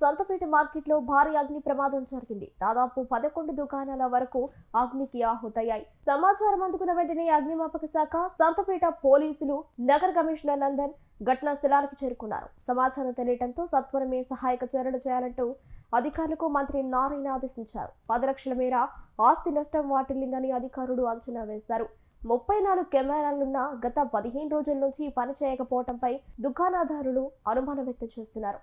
సంతపేట మార్కెట్లో భారీ అగ్ని ప్రమాదం జరిగింది. దాదాపు 11 దుకాణాల వరకు అగ్నికి ఆహుతయ్యాయి. సమాచారం అందుకున్న వెంటనే అగ్నిమాపక శాఖ, సంతపేట పోలీసులు, నగర కమిషనర్ నందన్ ఘటనా స్థలానికి చేరుకున్నారు. సమాచారం తెలియడంతో సత్వరమే సహాయక చర్యలు చేయాలంటూ అధికారులకు మంత్రి నారాయణ ఆదేశించారు. 10 లక్షల మేర ఆస్తి నష్టం వాటిల్లిందని అధికారులు అంచనా వేశారు. 34 కెమెరాలున్న గత 15 రోజుల నుంచి పని చేయకపోవడంపై దుకాణదారులు అనుమానం వ్యక్తం చేస్తున్నారు.